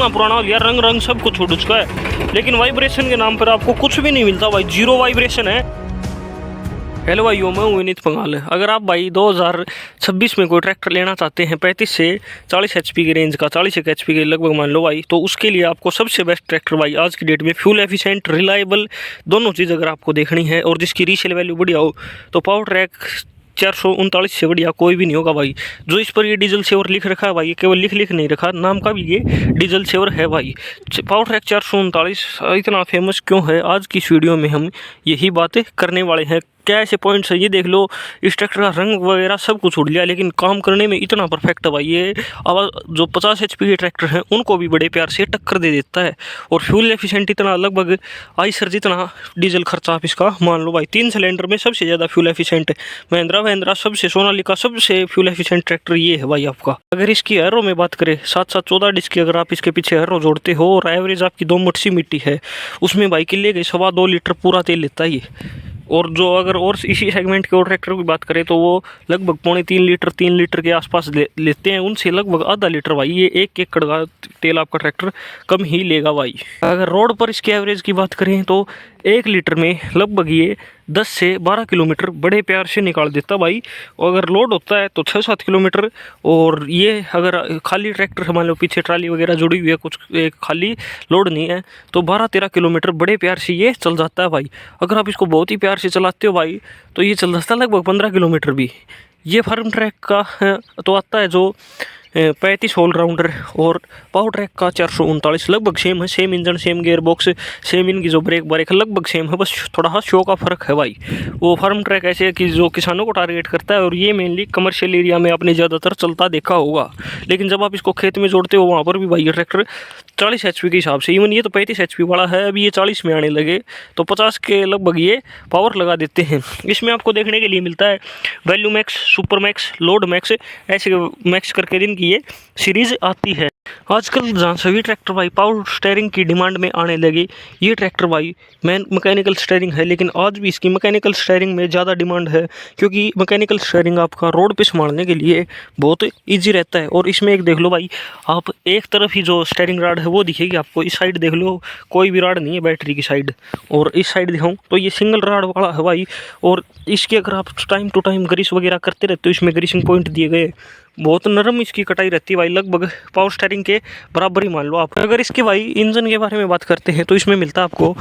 इतना पुराना हो गया, रंग रंग सब कुछ उड़ चुका है, लेकिन वाइब्रेशन के नाम पर आपको कुछ भी नहीं मिलता भाई, जीरो वाइब्रेशन है। हेलो भाइयों, मैं हूं विनीत पंगाल। अगर आप भाई 2026 में कोई ट्रैक्टर लेना चाहते हैं 35 से 40 एचपी की रेंज का, 40 एचपी के लगभग मान लो भाई, तो उसके लिए आपको सबसे बेस्ट ट्रैक्टर भाई आज की डेट में फ्यूल एफिशिएंट, रिलायबल, दोनों चीज़ अगर आपको देखनी है और जिसकी रीसेल वैल्यू बढ़िया हो, तो पावर ट्रैक 439 से बढ़िया कोई भी नहीं होगा भाई। जो इस पर ये डीजल सेवर लिख रखा है भाई, ये केवल लिख नहीं रखा, नाम का भी ये डीजल सेवर है भाई। पावर ट्रैक 439 इतना फेमस क्यों है, आज की इस वीडियो में हम यही बातें करने वाले हैं। क्या ऐसे पॉइंट्स है, ये देख लो, इस ट्रैक्टर का रंग वगैरह सब कुछ उड़ गया, लेकिन काम करने में इतना परफेक्ट है भाई। ये अब जो 50 एचपी के ट्रैक्टर हैं उनको भी बड़े प्यार से टक्कर दे देता है। और फ्यूल एफिशिएंट इतना, लगभग आइसर जितना डीजल खर्चा आप इसका मान लो भाई। 3 सिलेंडर में सबसे ज़्यादा फ्यूल एफिशिएंट महिंद्रा सबसे, सोनालिका सबसे फ्यूल एफिशिएंट ट्रैक्टर ये है भाई आपका। अगर इसकी एरो में बात करें, 7-7 14 डिस्क की अगर आप इसके पीछे एरो जोड़ते हो और एवरेज आपकी 2 मटसी मिट्टी है, उसमें भाई किले के 2.25 लीटर पूरा तेल लेता है ये। और जो अगर और इसी सेगमेंट के और ट्रैक्टर की बात करें तो वो लगभग 3 लीटर के आसपास लेते हैं, उनसे लगभग आधा लीटर भाई ये 1 एकड़ का तेल आपका ट्रैक्टर कम ही लेगा भाई। अगर रोड पर इसके एवरेज की बात करें तो 1 लीटर में लगभग ये 10 से 12 किलोमीटर बड़े प्यार से निकाल देता भाई। और अगर लोड होता है तो 6-7 किलोमीटर। और ये अगर खाली ट्रैक्टर मान लो पीछे ट्राली वगैरह जुड़ी हुई है, कुछ खाली लोड नहीं है, तो 12-13 किलोमीटर बड़े प्यार से ये चल जाता है भाई। अगर आप इसको बहुत ही प्यार से चलाते हो भाई तो ये चल जाता है लगभग 15 किलोमीटर भी। ये फार्म ट्रैक का तो आता है जो 35 ऑलराउंडर, और पावर ट्रैक का 439 लगभग सेम है, same engine, same gear box, same इनकी जो ब्रेक बारेक है लगभग सेम है, बस थोड़ा सा शो का फ़र्क है भाई। वो फार्म ट्रैक ऐसे है कि जो किसानों को टारगेट करता है, और ये मेनली कमर्शियल एरिया में आपने ज़्यादातर चलता देखा होगा। लेकिन जब आप इसको खेत में जोड़ते हो वहाँ पर भी भाई ये ट्रैक्टर 40 एचपी के हिसाब से, इवन ये तो 35 एचपी वाला है, अभी ये 40 में आने लगे तो 50 के लगभग ये पावर लगा देते हैं। इसमें आपको देखने के लिए मिलता है value max, super max, load max, ऐसे मैक्स करके इनकी ये सीरीज आती है। आजकल जहाँ सभी ट्रैक्टर भाई पावर स्टीयरिंग की डिमांड में आने लगे, ये ट्रैक्टर भाई मैकेनिकल स्टीयरिंग है, लेकिन आज भी इसकी मैकेनिकल स्टीयरिंग में ज़्यादा डिमांड है, क्योंकि मैकेनिकल स्टीयरिंग आपका रोड पे संभालने के लिए बहुत इजी रहता है। और इसमें एक देख लो भाई, आप एक तरफ ही जो स्टीयरिंग रॉड है वो दिखेगी आपको, इस साइड देख लो कोई भी रॉड नहीं है बैटरी की साइड, और इस साइड दिखाऊँ तो ये सिंगल रॉड वाला है भाई। और इसके अगर आप टाइम टू टाइम ग्रीस वगैरह करते रहते हो, इसमें ग्रीसिंग पॉइंट दिए गए, बहुत नरम इसकी कटाई रहती है भाई, लगभग पावर स्टीयरिंग के बराबर ही मान लो आप। अगर इसके भाई इंजन के बारे में बात करते हैं तो इसमें मिलता है आपको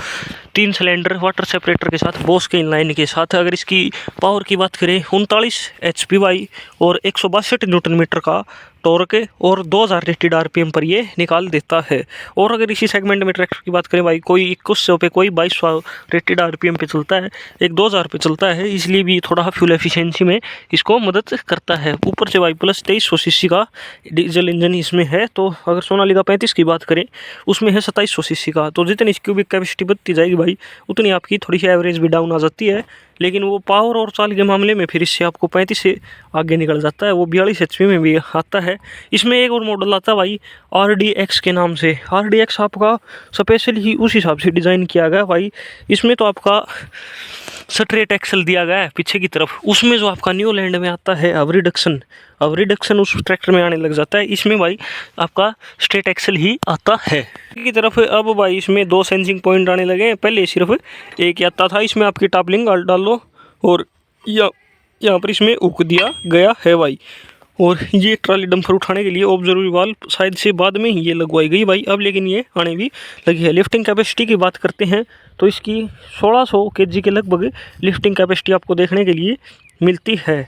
3 सिलेंडर वाटर सेपरेटर के साथ, बॉस के इनलाइन के साथ। अगर इसकी पावर की बात करें 39 एचपी भाई, और 162 न्यूटन मीटर का टॉर्क, और 2000 रेटेड आरपीएम पर ये निकाल देता है। और अगर इसी सेगमेंट में ट्रैक्टर की बात करें भाई, कोई 2100 पे, कोई 2200 रेटेड आरपीएम पे चलता है, एक 2000 पे चलता है, इसलिए भी थोड़ा फ्यूल एफिशिएंसी में इसको मदद करता है। ऊपर से भाई प्लस 2300 सीसी का डीजल इंजन इसमें है। तो अगर सोनालिका 35 की बात करें उसमें है 2700 सीसी का। तो जितनी क्यूबिक कैपेसिटी बढ़ती जाएगी भाई, उतनी आपकी थोड़ी सी एवरेज भी डाउन आ जाती है, लेकिन वो पावर और चाल के मामले में फिर इससे आपको 35 से आगे निकल जाता है। वो 42 एचपी में भी आता है। इसमें एक और मॉडल आता है भाई RDX के नाम से। RDX आपका स्पेशल ही उस हिसाब से डिज़ाइन किया गया भाई। इसमें तो आपका स्ट्रेट एक्सल दिया गया है पीछे की तरफ, उसमें जो आपका न्यू लैंड में आता है अब रिडक्शन उस ट्रैक्टर में आने लग जाता है। इसमें भाई आपका स्ट्रेट एक्सल ही आता है की तरफ। अब भाई इसमें 2 सेंसिंग पॉइंट आने लगे हैं, पहले सिर्फ एक ही आता था। इसमें आपकी टापलिंग डाल लो, और यहाँ पर इसमें उक दिया गया है भाई। और ये ट्राली डंपर उठाने के लिए ऑब्जर्वर वाल शायद से बाद में ही ये लगवाई गई भाई अब, लेकिन ये आने भी लगी है। लिफ्टिंग कैपेसिटी की बात करते हैं तो इसकी 1600 kg के लगभग लिफ्टिंग कैपेसिटी आपको देखने के लिए मिलती है।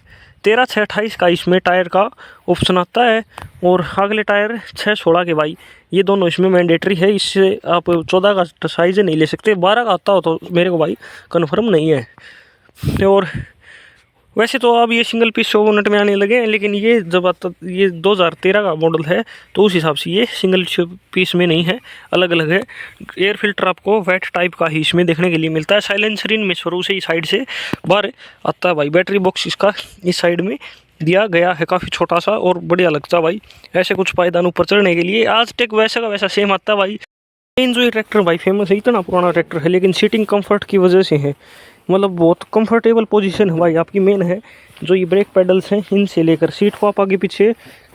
13/6/28 का इसमें टायर का ऑप्शन आता है, और अगले टायर 6/16 के भाई, ये दोनों इसमें मैंडेटरी है। इससे आप 14 का साइज़ नहीं ले सकते, 12 का आता हो तो मेरे को भाई कन्फर्म नहीं है। और वैसे तो अब ये सिंगल पीस 100 बोनट में आने लगे हैं, लेकिन ये जब आता, ये 2013 का मॉडल है तो उस हिसाब से ये सिंगल पीस में नहीं है, अलग अलग है। एयर फिल्टर आपको वेट टाइप का ही इसमें देखने के लिए मिलता है। साइलेंसर इनमें शुरू से ही साइड से बाहर आता है भाई। बैटरी बॉक्स इसका इस साइड में दिया गया है, काफ़ी छोटा सा और बढ़िया लगता है भाई। ऐसे कुछ पायदान ऊपर चढ़ने के लिए आज टेक वैसा का वैसा सेम आता है भाई। जो ये ट्रैक्टर भाई फेमस है, इतना पुराना ट्रैक्टर है, लेकिन सीटिंग कंफर्ट की वजह से है, मतलब बहुत कंफर्टेबल पोजीशन है भाई आपकी। मेन है जो ये ब्रेक पेडल्स हैं, इनसे लेकर सीट को आप आगे पीछे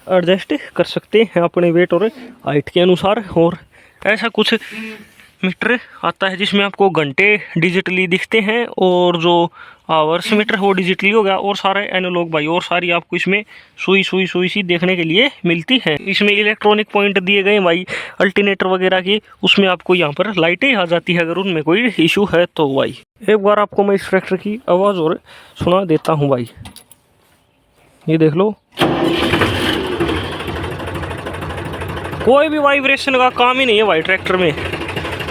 एडजस्ट कर सकते हैं अपने वेट और हाइट के अनुसार। और ऐसा कुछ मीटर आता है जिसमें आपको घंटे डिजिटली दिखते हैं और जो आवर्स मीटर वो डिजिटली हो गया, और सारे एनालॉग भाई, और सारी आपको इसमें सुई सुई सुई सी देखने के लिए मिलती है। इसमें इलेक्ट्रॉनिक पॉइंट दिए गए भाई अल्टरनेटर वगैरह की, उसमें आपको यहाँ पर लाइटें आ जाती है अगर उनमें कोई इशू है तो भाई। एक बार आपको मैं इस ट्रैक्टर की आवाज़ और सुना देता हूँ भाई, ये देख लो, कोई भी वाइब्रेशन का काम ही नहीं है भाई ट्रैक्टर में,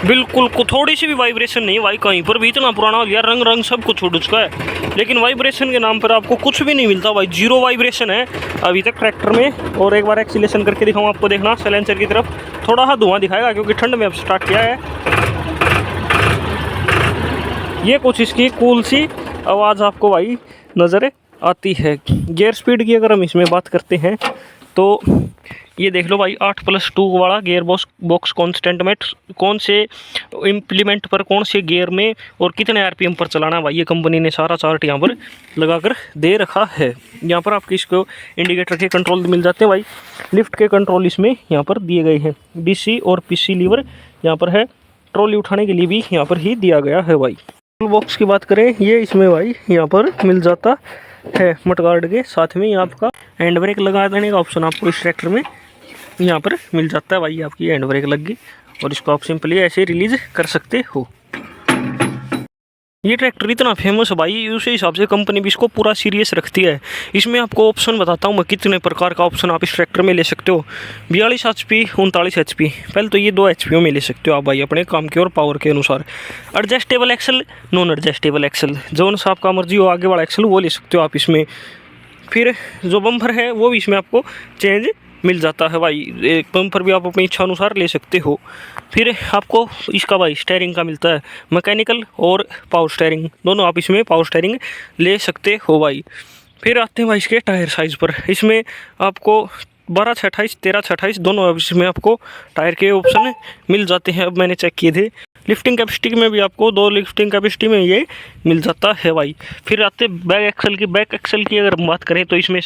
बिल्कुल को थोड़ी सी भी वाइब्रेशन नहीं है भाई कहीं पर भी। इतना पुराना हो गया, रंग रंग सब कुछ छूट चुका है, लेकिन वाइब्रेशन के नाम पर आपको कुछ भी नहीं मिलता भाई। जीरो वाइब्रेशन है अभी तक ट्रैक्टर में। और एक बार एक्सीलेशन करके दिखाऊँ आपको, देखना साइलेंसर की तरफ थोड़ा सा धुआं दिखाएगा क्योंकि ठंड में अब स्टार्ट किया है। ये कुछ इसकी कूल सी आवाज़ आपको भाई नज़र आती है। गियर स्पीड की अगर हम इसमें बात करते हैं तो ये देख लो भाई 8+2 वाला गियर बॉक्स कॉन्स्टेंट में कौन से इम्प्लीमेंट पर कौन से गियर में और कितने आरपीएम पर चलाना है भाई, ये कंपनी ने सारा चार्ट यहाँ पर लगा कर दे रखा है। यहाँ पर आपके इसको इंडिकेटर के कंट्रोल मिल जाते हैं भाई। लिफ्ट के कंट्रोल इसमें यहाँ पर दिए गए हैं, डीसी और पीसी लीवर यहाँ पर है। ट्रॉली उठाने के लिए भी यहाँ पर ही दिया गया है भाई। टूल बॉक्स की बात करें, ये इसमें भाई यहाँ पर मिल जाता है मडगार्ड के साथ में। आपका हैंड ब्रेक लगा देने का ऑप्शन आपको इस ट्रैक्टर में यहाँ पर मिल जाता है भाई। आपकी हैंड ब्रेक लग गई और इसको आप सिंपली ऐसे रिलीज कर सकते हो। ये ट्रैक्टर इतना फेमस है भाई, उसी हिसाब से कंपनी भी इसको पूरा सीरियस रखती है। इसमें आपको ऑप्शन बताता हूँ मैं, कितने प्रकार का ऑप्शन आप इस ट्रैक्टर में ले सकते हो। 42 HP, 39 HP। पहले तो ये 2 HP में ले सकते हो आप भाई अपने काम के और पावर के अनुसार। Adjustable axle, non adjustable axle, जो सा आपका मर्जी हो आगे वाला एक्सल वो ले सकते हो आप इसमें। फिर जो बम्पर है वो भी इसमें आपको चेंज मिल जाता है भाई, एक बम्पर भी आप अपनी इच्छा अनुसार ले सकते हो। फिर आपको इसका भाई स्टीयरिंग का मिलता है, मैकेनिकल और पावर स्टीयरिंग दोनों आप इसमें पावर स्टीयरिंग ले सकते हो भाई। फिर आते हैं भाई इसके टायर साइज़ पर। इसमें आपको 12/28, 13/28 दोनों इसमें आपको टायर के ऑप्शन मिल जाते हैं। अब मैंने चेक किए थे। लिफ्टिंग कैपेसिटी में भी आपको 2 लिफ्टिंग कैपेसिटी में ये मिल जाता है भाई। फिर आते बैक एक्सल की अगर बात करें तो इसमें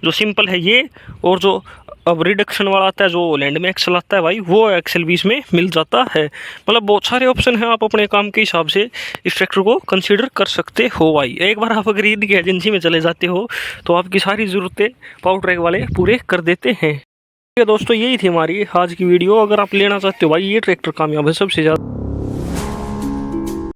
जो सिंपल है ये, और जो अब रिडक्शन वाला आता है जो लैंड में एक्सल आता है भाई, वो एक्सल भी इसमें मिल जाता है। मतलब बहुत सारे ऑप्शन हैं, आप अपने काम के हिसाब से इस ट्रैक्टर को कंसीडर कर सकते हो भाई। एक बार आप अगर इनकी एजेंसी में चले जाते हो तो आपकी सारी ज़रूरतें पावर ट्रैक वाले पूरे कर देते हैं। दोस्तों यही थी हमारी आज की वीडियो। अगर आप लेना चाहते हो भाई, ये ट्रैक्टर कामयाब है सबसे ज़्यादा।